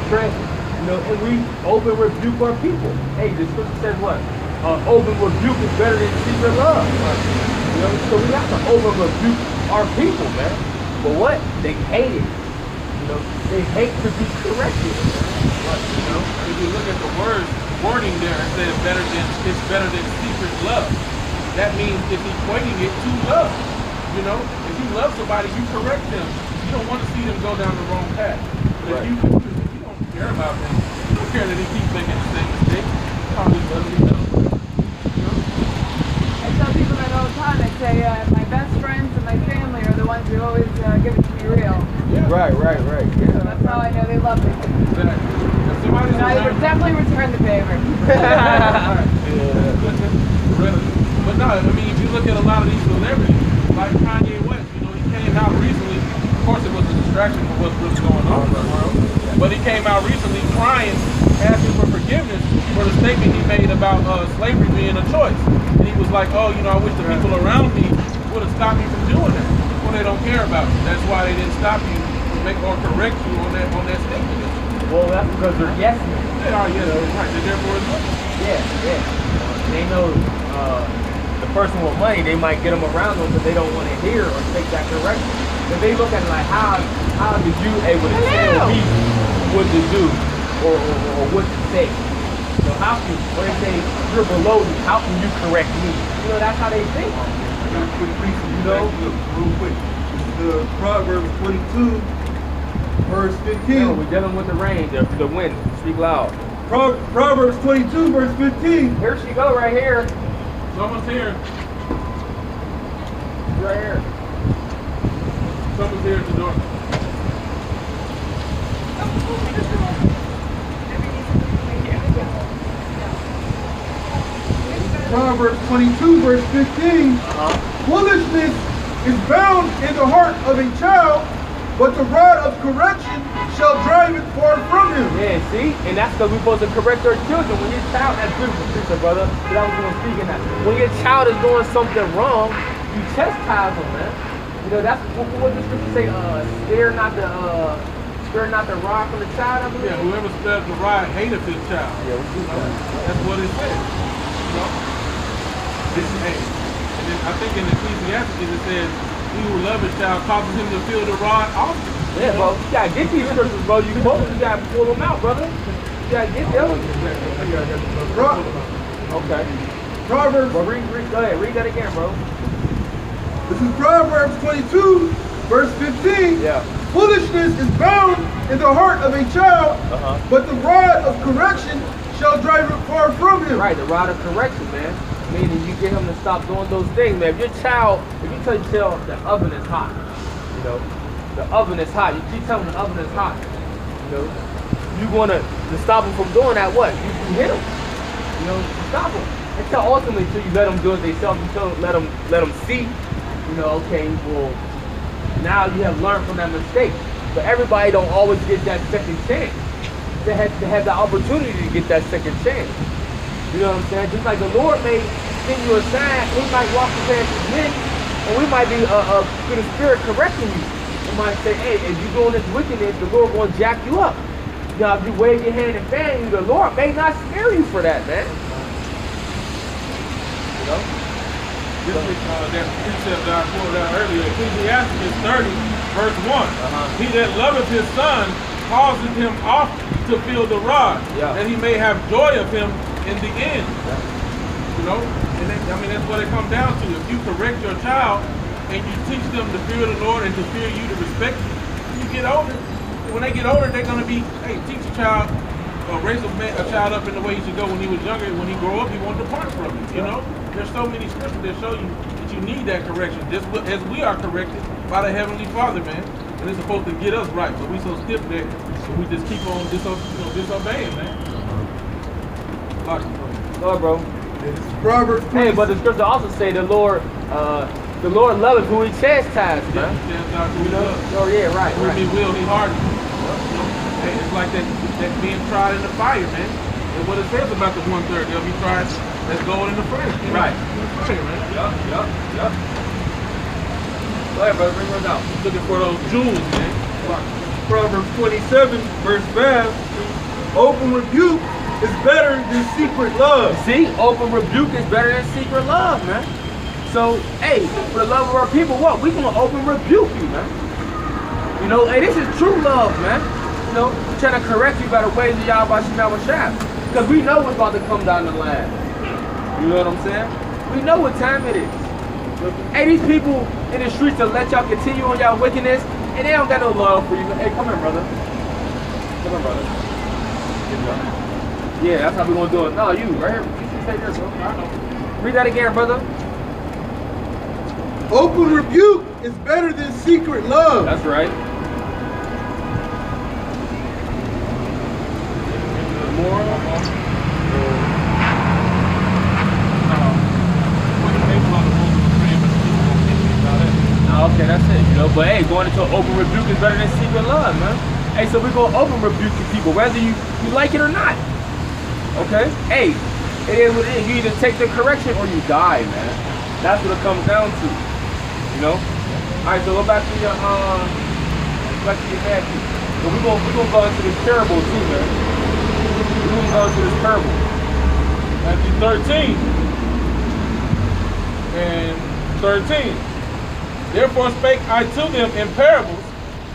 correct, and we open rebuke our people. Hey, the scripture says what? Open rebuke is better than secret love. So we have to open rebuke our people, man. But what? They hate it. They hate to be corrected. If you look at the wording there, it says it's better than secret love. That means it's equating it to love. If you love somebody, you correct them. You don't want to see them go down the wrong path. But if you don't care about them, you don't care that they keep making the same mistake. Probably love them. I tell people that all the time. I say my best friends and my family are the ones who always give it to me real. Yeah. Right. Yeah. So that's how I know they love me. Exactly. And I would definitely return the favor. But no, if you look at a lot of these celebrities, like Kanye West, he came out recently. Of course, it was a distraction from what's really going on in the world. But he came out recently crying, asking for forgiveness for the statement he made about slavery being a choice. And he was like, I wish the people around me would have stopped me from doing that. Well, they don't care about you. That's why they didn't stop you or correct you on that statement. Well, that's because they're yes men. They are yes men, right? They're there for his money. Yeah. They know the person with money, they might get them around them, but they don't want to hear or take that correction. But they look at it like, how did you able to tell me what to do or what to say? How can, when they say you're below me, how can you correct me? That's how they think. Real quick. The Proverbs 22, verse 15. No, we're dealing with the rain, the wind. Speak loud. Proverbs 22, verse 15. Here she go, right here. Someone's here. Right here. Someone's here at the door. Proverbs 22, verse 15. Foolishness is bound in the heart of a child, but the rod of correction shall drive it far from him. Yeah, see? And that's because we're supposed to correct our children. When your child, that's beautiful, sister, brother. But I was going to speak in that. When your child is doing something wrong, you chastise them, man. That's what the scripture say, spare not the rod from the child, I believe. Yeah, whoever spares the rod hateth his child. Yeah, we do that. That's what it says. And then I think in Ecclesiastes it says, he who loves his child causes him to feel the rod often. Yeah, bro, you gotta get these scriptures, bro. You gotta pull them out, brother. You gotta get them. Okay. Proverbs. Well, go ahead, read that again, bro. This is Proverbs 22, verse 15. Yeah. Foolishness is bound in the heart of a child, but the rod of correction shall drive it far from him. Right, the rod of correction, man. Meaning you get him to stop doing those things, man. If you tell your child the oven is hot, the oven is hot. You keep telling the oven is hot, you want to stop him from doing that. What? You hit him, stop him. Until ultimately, till you let them do it themselves. Until let them see, okay, well, now you have learned from that mistake. But everybody don't always get that second chance. They have the opportunity to get that second chance. You know what I'm saying? Just like the Lord may send you a sign, we might walk past his men, and we might be through the Spirit correcting you. We might say, hey, if you're doing this wickedness, the Lord going to jack you up. If you wave your hand and fan you, the Lord may not spare you for that, man. This is that precept that I quoted out earlier, Ecclesiastes 30, verse 1. He that loveth his son causes him often to feel the rod, that he may have joy of him in the end. And that's what it comes down to. If you correct your child and you teach them to fear the Lord and to fear you, to respect you, when you get older, when they get older, they're going to be, hey, teach a child, raise a child up in the way he should go when he was younger. When he grow up, he won't depart from it. There's so many scriptures that show you that you need that correction, just as we are corrected by the Heavenly Father, man. And it's supposed to get us right, but we so stiff-necked, and we just keep on disobeying, man. Go, bro. Proverbs 20. Hey, but the scripture also say the Lord loveth who he chastises, man. Oh yeah, right. Who he will, he hardens. Hey, it's like that being tried in the fire, man. And what it says about the 1/3, they'll be tried as gold in the furnace. Right. Yup. Go ahead, brother, bring those out. Looking for those jewels, man. Proverbs 27, verse 5. Open rebuke is better than secret love. See, open rebuke is better than secret love, man. So, hey, for the love of our people, what? We gonna open rebuke you, man. You know, hey, this is true love, man. You know, trying to correct you by the ways of Yahweh Shemel. Because we know what's about to come down the line. You know what I'm saying? We know what time it is. Hey, these people in the streets to let y'all continue on y'all wickedness, and they don't got no love for you. Hey, come here, brother. Come here, brother. Yeah, that's how we gonna do it. No, you, right here. You stay there, bro. I know. Read that again, brother. Open rebuke is better than secret love. That's right. Okay, that's it, you know. But hey, going into an open rebuke is better than secret love, man. Hey, so we're gonna open rebuke you people, whether you like it or not. Okay? Hey, it is what it is. You either take the correction or you die, man. That's what it comes down to. You know? Alright, so go back to your Matthew. So we're gonna go into this parable too, man. We're gonna go into this parable. Matthew 13 and 13. Therefore spake I to them in parables,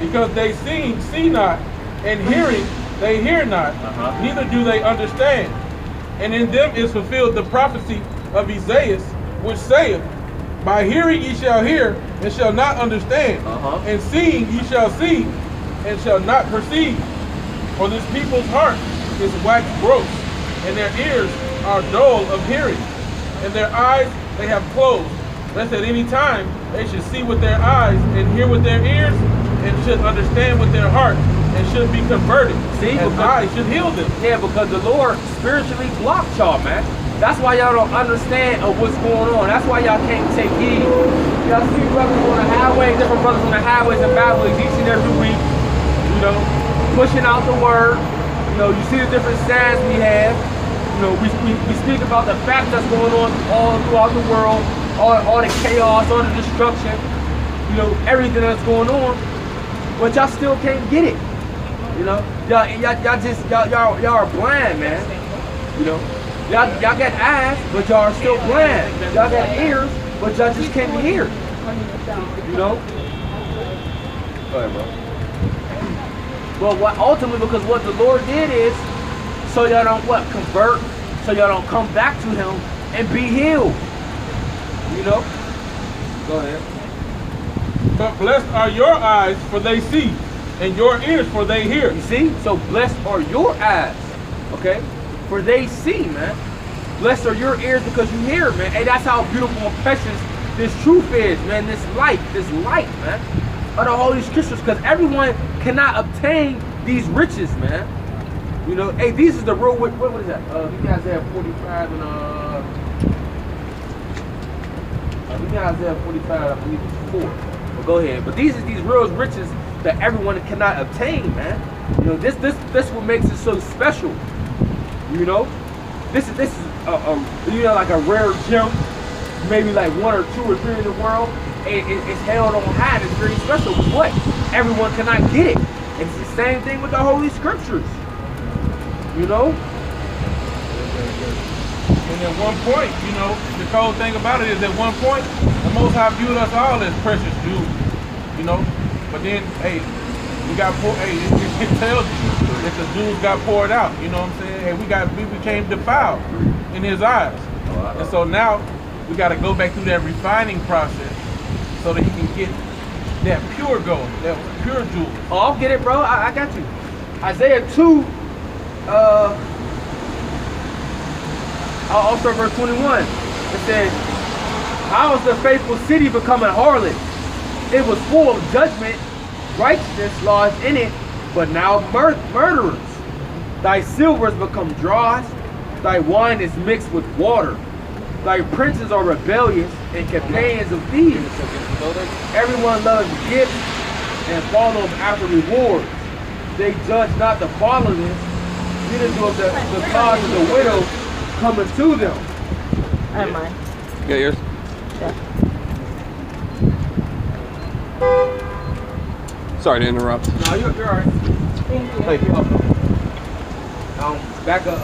because they see not, and hearing they hear not, neither do they understand. And in them is fulfilled the prophecy of Isaiah, which saith, by hearing ye shall hear, and shall not understand, and seeing ye shall see, and shall not perceive. For this people's heart is waxed gross, and their ears are dull of hearing, and their eyes they have closed, lest at any time they should see with their eyes, and hear with their ears, and should understand with their heart, and should be converted. See, and I should heal them. Yeah, because the Lord spiritually blocked y'all, man. That's why y'all don't understand of what's going on. That's why y'all can't take heed. Y'all see brothers on the highway, different brothers on the highways and byways each and every week, you know, pushing out the word. You know, you see the different signs we have. You know, we speak about the fact that's going on all throughout the world, all the chaos, all the destruction, you know, everything that's going on, but y'all still can't get it. You know, y'all are blind, man. You know, y'all got eyes, but y'all are still blind. Y'all got ears, but y'all just can't hear. You know? Go ahead, bro. Well, what ultimately, because what the Lord did is, so y'all don't convert, so y'all don't come back to Him and be healed. You know? Go ahead. But blessed are your eyes, for they see, and your ears, for they hear. You see? So blessed are your eyes, okay? For they see, man. Blessed are your ears because you hear, man. Hey, that's how beautiful and precious this truth is, man. This light, man, of the Holy Scriptures, because everyone cannot obtain these riches, man. You know, hey, these is the real, what is that? You guys have 45 and, we got Isaiah 45, I believe it's 4. But go ahead. But these are these real riches that everyone cannot obtain, man. You know, this what makes it so special. You know, this is a you know, like a rare gem, maybe like 1 or 2 or 3 in the world. It's held on high. And it's very special. But what? Everyone cannot get it. It's the same thing with the Holy Scriptures. You know. And at one point, you know, the cold thing about it is at one point, the Most High viewed us all as precious Jews, you know. But then, hey, we got it tells you that the Jews got poured out, you know what I'm saying? Hey, we became defiled in His eyes. And so now we got to go back through that refining process so that He can get that pure gold, that pure jewel. Oh, I'll get it, bro. I got you. Isaiah 2, I'll start verse 21. It says, how is the faithful city become a harlot? It was full of judgment, righteousness lies in it, but now murderers. Thy silver has become dross, thy wine is mixed with water. Thy princes are rebellious and companions of thieves. Everyone loves gifts and follows after rewards. They judge not the fatherless, neither do the cause of the widow coming to them. I have mine. You got yours? Yeah. Sorry to interrupt. No, you're all right. Thank you. Back at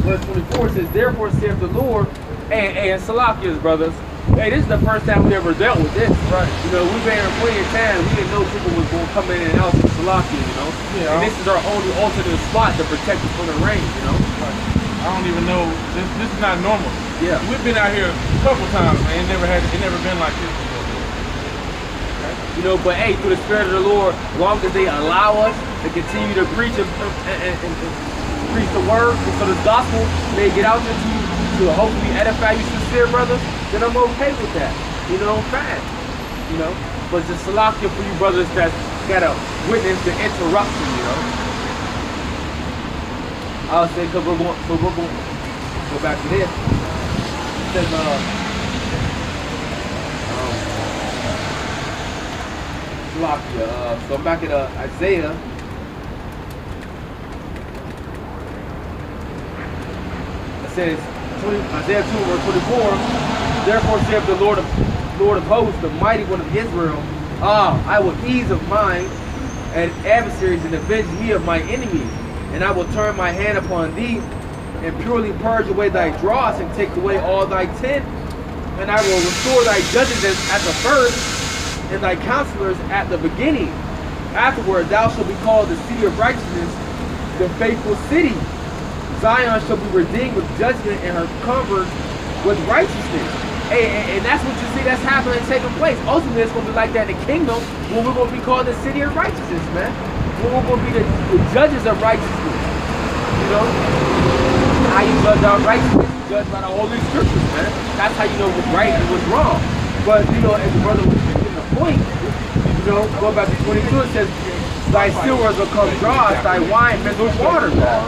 verse 24 says, therefore saith the Lord, and Salakias, brothers, hey, this is the first time we ever dealt with this. Right. You know, we've been here plenty of times. We didn't know people was going to come in and out of Salakia, you know? Yeah. And this is our only alternate spot to protect us from the rain, you know? Right. I don't even know. This is not normal. Yeah. We've been out here a couple times, man. It never been like this before. You know, but hey, through the Spirit of the Lord, as long as they allow us to continue to preach and preach the word, and so the gospel may get out there to hopefully edify you sincere brothers, then I'm okay with that. You know, fine. You know, but just salakia for you brothers that gotta witness the interruption, you know. I'll say, because we're going to go back to this. It says, so I'm back at Isaiah. It says, Isaiah 2 verse 24, therefore saith the Lord of hosts, the mighty one of Israel, I will ease of mine and adversaries and avenge me of my enemies, and I will turn my hand upon thee, and purely purge away thy dross, and take away all thy tent, and I will restore thy judges at the first, and thy counselors at the beginning. Afterward thou shalt be called the city of righteousness, the faithful city. Zion shall be redeemed with judgment, and her comfort with righteousness. And that's what you see that's happening and taking place. Ultimately, it's going to be like that in the kingdom, when we're going to be called the city of righteousness, man. When we're going to be the judges of righteousness. You know? How you judge our righteousness, you judge by the Holy Scriptures, man. That's how you know what's right and what's wrong. But, you know, as the brother was making the point, you know, going back to 22, it says, thy silvers will come dross, thy wine mixed with water, man.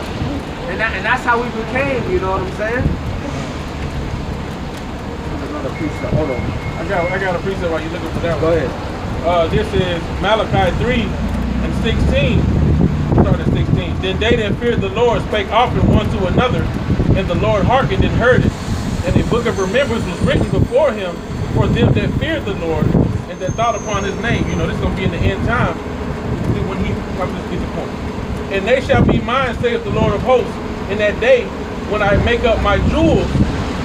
And that's how we became, you know what I'm saying? Hold on. I got a precept while you're looking for that one. Go ahead. This is Malachi 3 and 16. Start at 16. Then they that feared the Lord spake often one to another, and the Lord hearkened and heard it. And a book of remembrance was written before him for them that feared the Lord and that thought upon his name. You know, this is going to be in the end time when he comes to get the point. And they shall be mine, saith the Lord of hosts, in that day when I make up my jewels,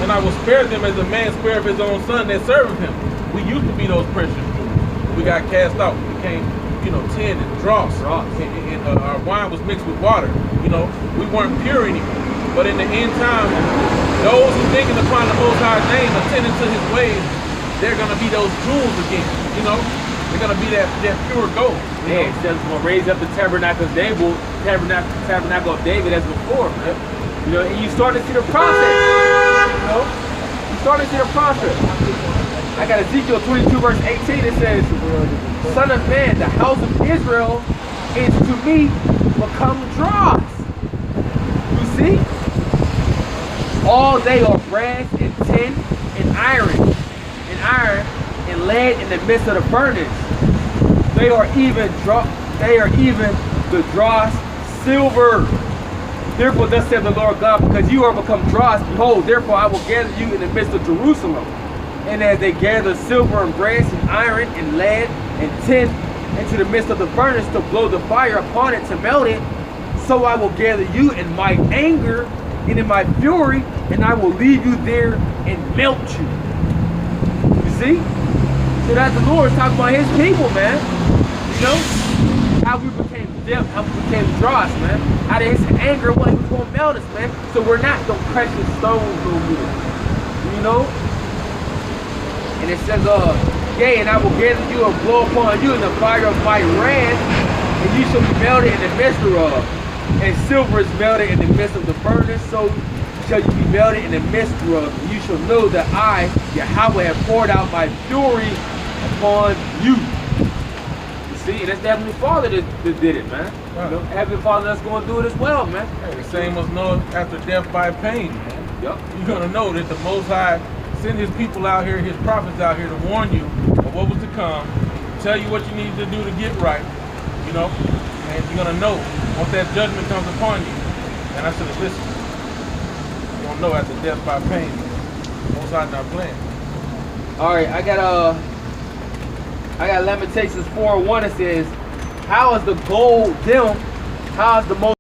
and I will spare them as a man spareth his own son that serveth him. We used to be those precious jewels. We got cast out. We became, you know, tin and dross. And our wine was mixed with water. You know, we weren't pure anymore. But in the end time, those who thinking upon the Most High's name, attending to his ways, they're going to be those jewels again. You know, they're going to be that pure gold. Yeah, it says we'll raise up the tabernacle of David as before, man. You know, and you start to see the process. You know, you start to see the process. I got Ezekiel 22 verse 18. It says, Son of man, the house of Israel is to me become dross. You see? All they are brass and tin and iron and lead in the midst of the furnace. They are even the dross silver. Therefore thus saith the Lord God, because you are become dross, behold, therefore I will gather you in the midst of Jerusalem. And as they gather silver and brass and iron and lead and tin into the midst of the furnace to blow the fire upon it to melt it, so I will gather you in my anger and in my fury, and I will leave you there and melt you. You see? So that's the Lord talking about his people, man. You know? How we became deaf, how we became dross, man. Out of his anger, what he was going to melt us, man. So we're not the precious stones no more. You know? And it says, yea, and I will gather you and blow upon you in the fire of my wrath, and you shall be melted in the midst thereof. And silver is melted in the midst of the furnace, so shall you be melted in the midst thereof. And you shall know that I, Yahweh, have poured out my fury upon you. See, that's the Heavenly Father that did it, man. Right. You know, Heavenly Father that's going to do it as well, man. Hey, the same was known after death by pain, man. Yep. You're going to know that the Most High sent his people out here, his prophets out here to warn you of what was to come, tell you what you need to do to get right, you know, and you're going to know once that judgment comes upon you. And I said, listen, you're going to know after death by pain, Most High not playing. All right, I got I got Lamentations 4:1. It says, how is the gold dim? How is the most